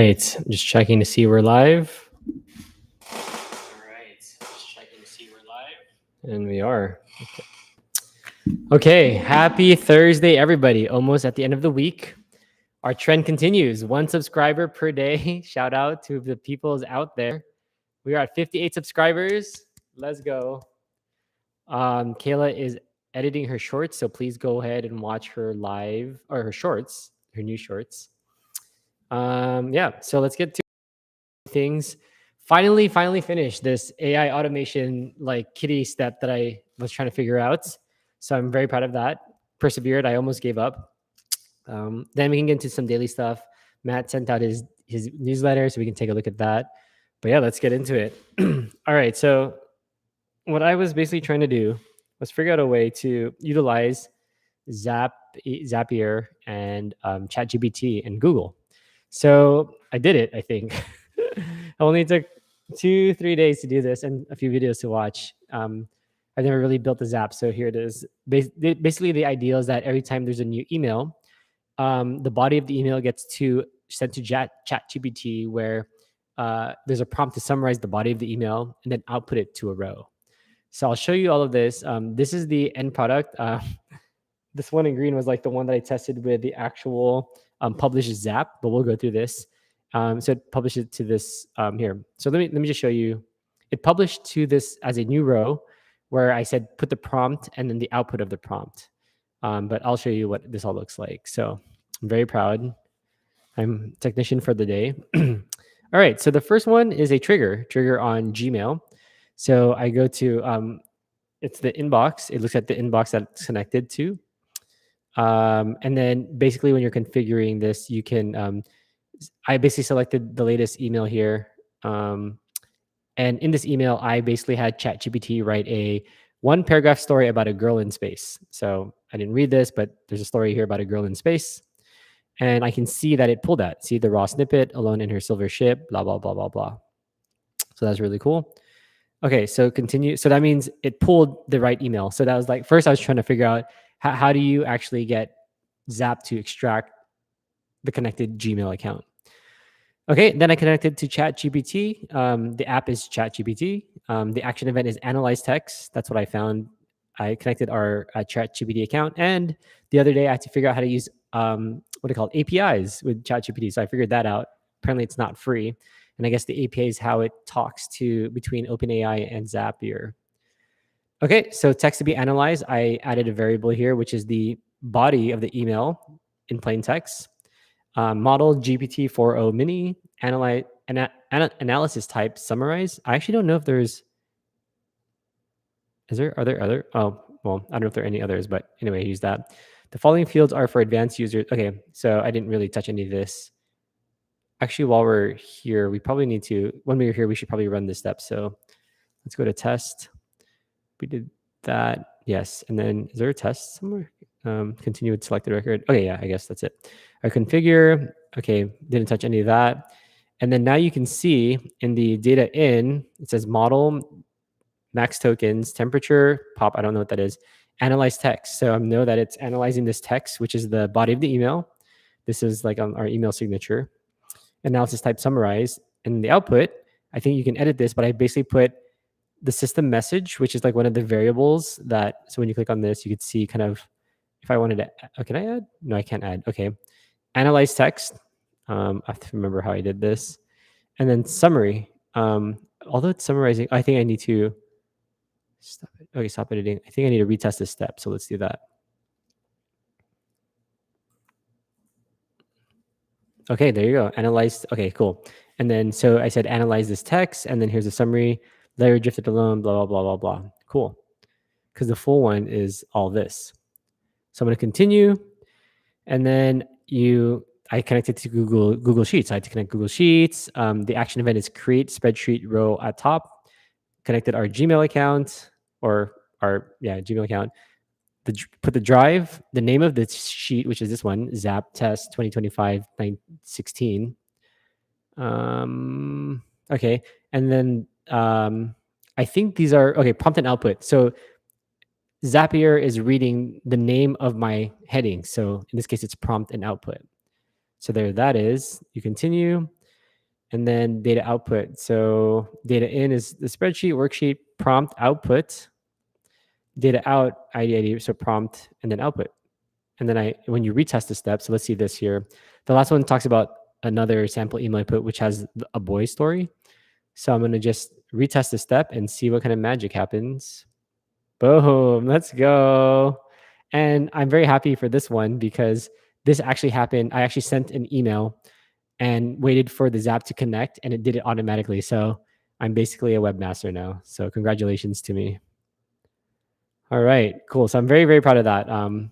right, just checking to see we're live. And we are. Okay, happy Thursday, everybody. Almost at the end of the week. Our trend continues. 1 subscriber per day. Shout out to the peoples out there. We are at 58 subscribers. Let's go. Kayla is editing her shorts, so please go ahead and watch her live or her shorts, her new shorts. Yeah, so let's get to things. Finally finished this AI automation like kitty step that I was trying to figure out. So I'm very proud of that. Persevered. I almost gave up. Then we can get into some daily stuff. Matt sent out his newsletter, so we can take a look at that. But yeah, let's get into it. All right. So what I was basically trying to do was figure out a way to utilize Zapier and ChatGPT and Google. So I did it, I think. It only took 2-3 days to do this and a few videos to watch. I've never really built a Zap, so here it is. Basically, the idea is that every time there's a new email, the body of the email gets sent to ChatGPT, where there's a prompt to summarize the body of the email and then output it to a row. So I'll show you all of this. This is the end product. This one in green was like the one that I tested with the actual published Zap, but we'll go through this. So it published it to this here. So let me just show you. It published to this as a new row where I said put the prompt and then the output of the prompt. But I'll show you what this all looks like. So I'm very proud. I'm technician for the day. All right. So the first one is a trigger on Gmail. So I go to it's the inbox. It looks at the inbox that it's connected to. And then basically when you're configuring this, you can, I basically selected the latest email here. And in this email, I basically had ChatGPT write a 1-paragraph story about a girl in space. So I didn't read this, but there's a story here about a girl in space. And I can see that it pulled that. See the raw snippet, alone in her silver ship, blah, blah, blah, blah, blah. So that's really cool. Okay, so continue. So that means it pulled the right email. So that was like, first I was trying to figure out how do you actually get Zap to extract the connected Gmail account. Okay, then I connected to ChatGPT. The app is ChatGPT. The action event is analyze text. That's what I found. I connected our ChatGPT account. And the other day I had to figure out how to use what are called APIs with ChatGPT. So I figured that out. Apparently it's not free. And I guess the API is how it talks to between OpenAI and Zapier. Okay, so text to be analyzed. I added a variable here, which is the body of the email in plain text. Model GPT-4o mini, analysis type, summarize. I actually don't know if there's, are there other? Oh, well, I don't know if there are any others, but anyway, use that. The following fields are for advanced users. Okay, so I didn't really touch any of this. Actually, while we're here, we probably need to, when we're here, we should probably run this step. So let's go to test. We did that. Yes. And then is there a test somewhere? Continue with selected record. Okay. Yeah, I guess that's it. I configure. Okay. Didn't touch any of that. And then now you can see in the data in, it says model, max tokens, temperature, pop. I don't know what that is. Analyze text. So I know that it's analyzing this text, which is the body of the email. This is like on our email signature. Analysis type summarize. And the output, I think you can edit this, but I basically put the system message, which is like one of the variables that, so when you click on this, you could see kind of, if I wanted to, can I add? No, I can't add. Okay. Analyze text. I have to remember how I did this. And then summary. Although it's summarizing, I think I need to stop it. Okay, stop editing. I think I need to retest this step. So let's do that. Okay, there you go. Analyze. Okay, cool. And then, so I said, analyze this text. And then here's a summary. Layer drifted alone, blah, blah, blah, blah, blah. Cool. Because the full one is all this. So I'm going to continue. And then I connected to Google Sheets. I had to connect Google Sheets. The action event is create spreadsheet row at top. Connected our Gmail account or Gmail account. Put the drive, the name of the sheet, which is this one, Zap Test 2025-916. Okay. And then I think these are, okay, prompt and output. So Zapier is reading the name of my heading. So in this case, it's prompt and output. So there that is. You continue. and then data output. So data in is the spreadsheet, worksheet, prompt, output, data out, ID, so prompt, and then output. And then when you retest the steps, so let's see this here. The last one talks about another sample email I put, which has a boy story. So I'm going to just retest the step and see what kind of magic happens. Boom, let's go. And I'm very happy for this one because this actually happened. I actually sent an email and waited for the Zap to connect, and it did it automatically. So I'm basically a webmaster now. So congratulations to me. All right, cool. So I'm very, very proud of that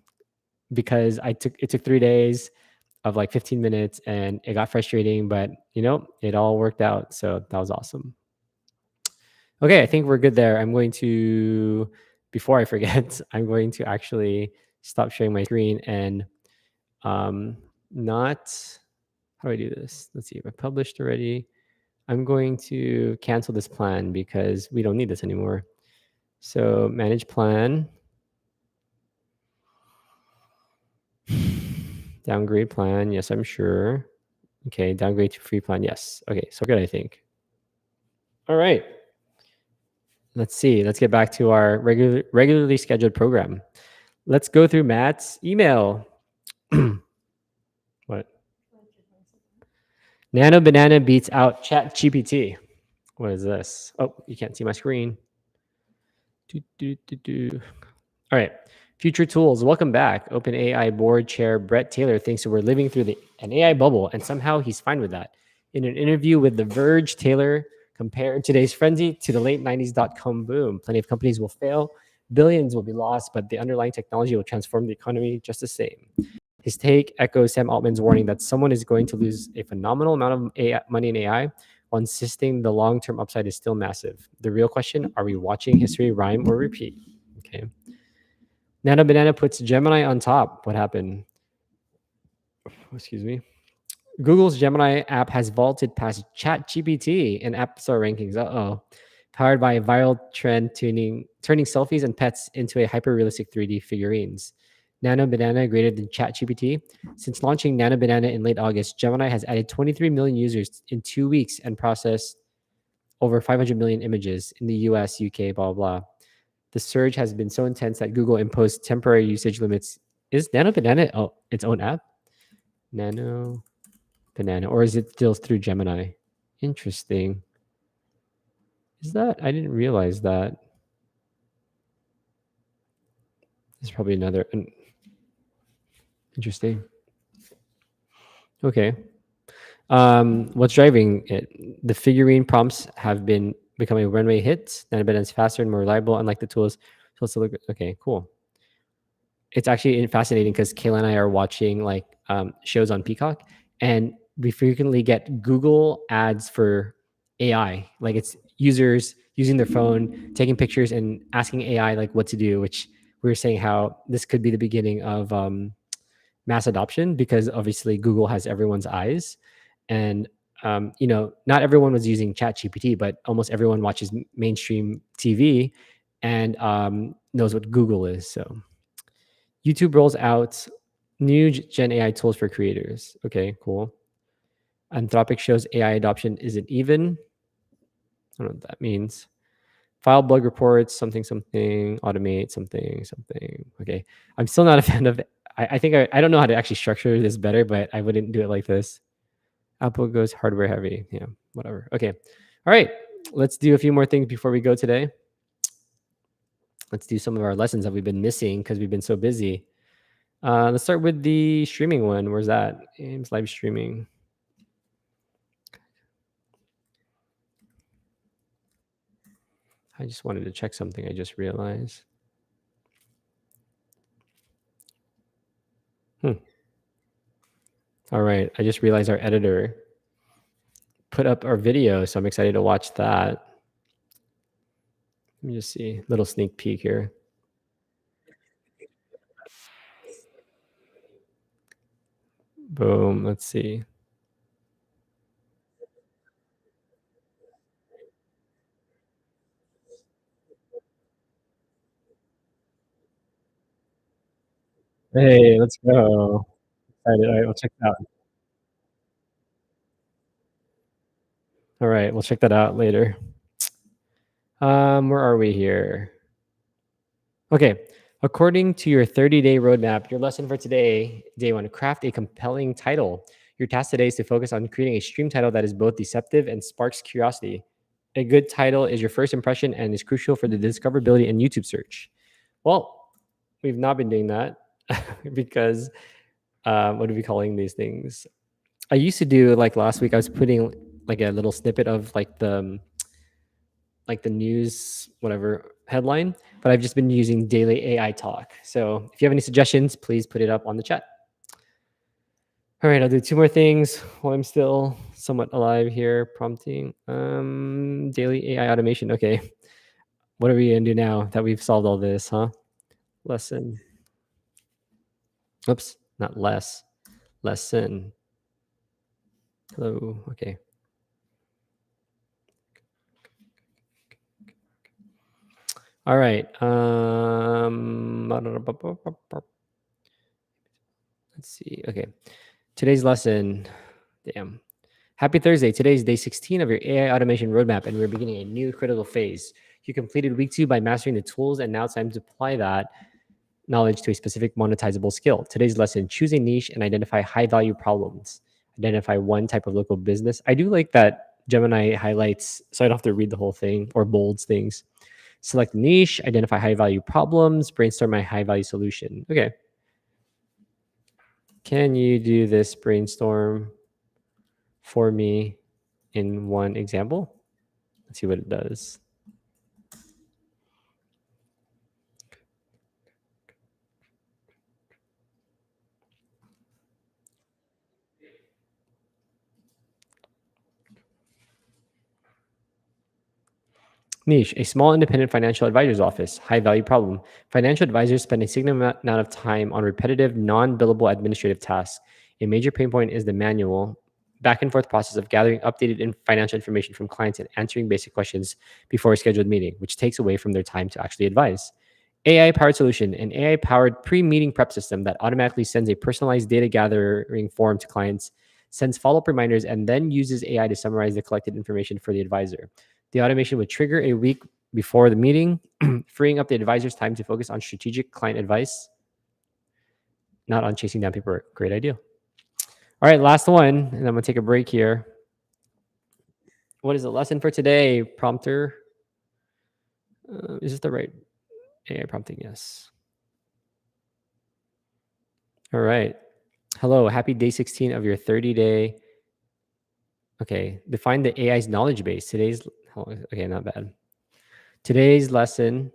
because it took 3 days of like 15 minutes, and it got frustrating, but it all worked out. So that was awesome. Okay, I think we're good there. I'm going to, before I forget, I'm going to actually stop sharing my screen and not, how do I do this? Let's see if I published already. I'm going to cancel this plan because we don't need this anymore. So manage plan. Downgrade plan. Yes, I'm sure. Okay, downgrade to free plan. Yes. Okay, so good, I think. All right. Let's see. Let's get back to our regularly scheduled program. Let's go through Matt's email. What? Nano Banana beats out Chat GPT. What is this? Oh, you can't see my screen. All right. Future tools. Welcome back. OpenAI board chair Brett Taylor thinks we're living through an AI bubble, and somehow he's fine with that. In an interview with The Verge, Taylor compared today's frenzy to the late 90s dot-com boom. Plenty of companies will fail, billions will be lost, but the underlying technology will transform the economy just the same. His take echoes Sam Altman's warning that someone is going to lose a phenomenal amount of money in AI while insisting the long-term upside is still massive. The real question, are we watching history rhyme or repeat? Okay. Nano Banana puts Gemini on top. What happened? Excuse me. Google's Gemini app has vaulted past ChatGPT in App Store rankings. Uh-oh. Powered by viral trend turning selfies and pets into a hyper-realistic 3D figurines. Nano Banana greater than ChatGPT. Since launching Nano Banana in late August, Gemini has added 23 million users in 2 weeks and processed over 500 million images in the US, UK, blah, blah, blah. The surge has been so intense that Google imposed temporary usage limits. Is Nano Banana its own app? Nano Banana, or is it still through Gemini? Interesting. Is that? I didn't realize that. There's probably another. Interesting. Okay. What's driving it? The figurine prompts have been becoming a runway hit. Nano Banana is faster and more reliable, unlike the tools. Okay, cool. It's actually fascinating because Kayla and I are watching like shows on Peacock, and we frequently get Google ads for AI. Like it's users using their phone, taking pictures, and asking AI like what to do. Which we were saying how this could be the beginning of mass adoption because obviously Google has everyone's eyes, and not everyone was using ChatGPT, but almost everyone watches mainstream TV and knows what Google is. So. YouTube rolls out new Gen AI tools for creators. Okay, cool. Anthropic shows AI adoption isn't even. I don't know what that means. File bug reports, something, automate, something. Okay. I'm still not a fan of it. I think I don't know how to actually structure this better, but I wouldn't do it like this. Apple goes hardware heavy. Yeah, whatever. Okay. All right. Let's do a few more things before we go today. Let's do some of our lessons that we've been missing because we've been so busy. Let's start with the streaming one. Where's that? Ames live streaming. I just wanted to check something. I just realized. All right. I just realized our editor put up our video, so I'm excited to watch that. Let me just see. Little sneak peek here. Boom. Let's see. Hey, let's go. Excited. All right, we'll check it out. All right, we'll check that out later. Where are we here? Okay. According to your 30-day roadmap, your lesson for today, day one, craft a compelling title. Your task today is to focus on creating a stream title that is both deceptive and sparks curiosity. A good title is your first impression and is crucial for the discoverability in YouTube search. Well, we've not been doing that because what are we calling these things? I used to do like last week. I was putting like a little snippet of like the news whatever headline, but I've just been using daily AI talk. So if you have any suggestions, please put it up on the chat. All right, I'll do two more things while I'm still somewhat alive here. Prompting, daily AI automation. Okay, what are we gonna do now that we've solved all this, huh? Lesson. Oops, not less. Lesson. Hello. Okay. All right. Let's see. Okay. Today's lesson. Damn. Happy Thursday. Today is day 16 of your AI automation roadmap, and we're beginning a new critical phase. You completed week 2 by mastering the tools, and now it's time to apply that knowledge to a specific monetizable skill. Today's lesson: choose a niche and identify high value problems. Identify one type of local business. I do like that Gemini highlights, so I don't have to read the whole thing or bolds things. Select a niche, identify high value problems, brainstorm a high value solution. Okay. Can you do this brainstorm for me in one example? Let's see what it does. Niche, a small independent financial advisor's office. High value problem. Financial advisors spend a significant amount of time on repetitive, non billable administrative tasks. A major pain point is the manual, back and forth process of gathering updated financial information from clients and answering basic questions before a scheduled meeting, which takes away from their time to actually advise. AI powered solution, an AI powered pre meeting prep system that automatically sends a personalized data gathering form to clients, sends follow up reminders, and then uses AI to summarize the collected information for the advisor. The automation would trigger a week before the meeting, freeing up the advisor's time to focus on strategic client advice, not on chasing down paperwork. Great idea. All right, last one, and I'm going to take a break here. What is the lesson for today, prompter? Is this the right AI prompting? Yes. All right. Hello, happy day 16 of your 30-day. Okay, define the AI's knowledge base. Okay, not bad. Today's lesson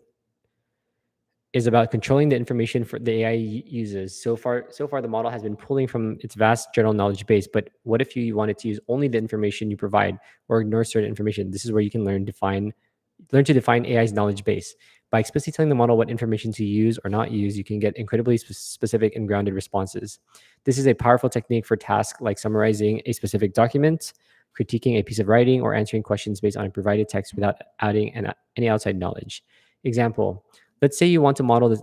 is about controlling the information for the AI uses. So far, the model has been pulling from its vast general knowledge base. But what if you wanted to use only the information you provide or ignore certain information? This is where you can learn to define AI's knowledge base. By explicitly telling the model what information to use or not use, you can get incredibly specific and grounded responses. This is a powerful technique for tasks like summarizing a specific document, critiquing a piece of writing, or answering questions based on a provided text without adding any outside knowledge. Example: let's say you want to model this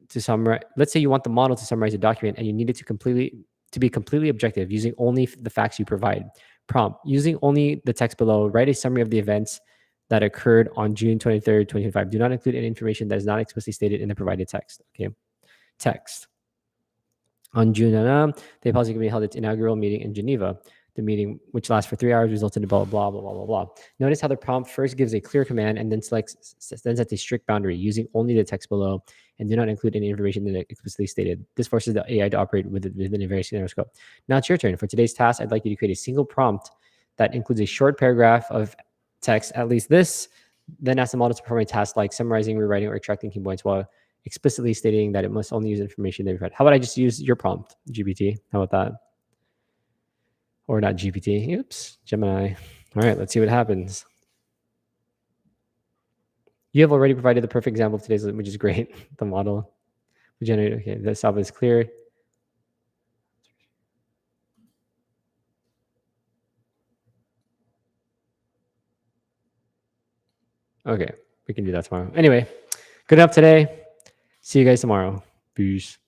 to summarize. Let's say you want the model to summarize a document, and you need it to be completely objective, using only the facts you provide. Prompt: using only the text below, write a summary of the events that occurred on June 23rd, 2025. Do not include any information that is not explicitly stated in the provided text. Okay. Text. On June 9, the policy committee held its inaugural meeting in Geneva. The meeting, which lasts for 3 hours, resulted in blah, blah, blah, blah, blah, blah. Notice how the prompt first gives a clear command and then sets a strict boundary, using only the text below and do not include any information that is explicitly stated. This forces the AI to operate within a very narrow scope. Now it's your turn. For today's task, I'd like you to create a single prompt that includes a short paragraph of text, at least this, then ask the model to perform a task like summarizing, rewriting, or extracting key points while explicitly stating that it must only use information they've read. How about I just use your prompt, GPT? How about that? Or not GPT. Oops, Gemini. All right, let's see what happens. You have already provided the perfect example of today's, which is great. The model we generated. Okay, this stuff is clear. Okay, we can do that tomorrow. Anyway, good enough today. See you guys tomorrow. Peace.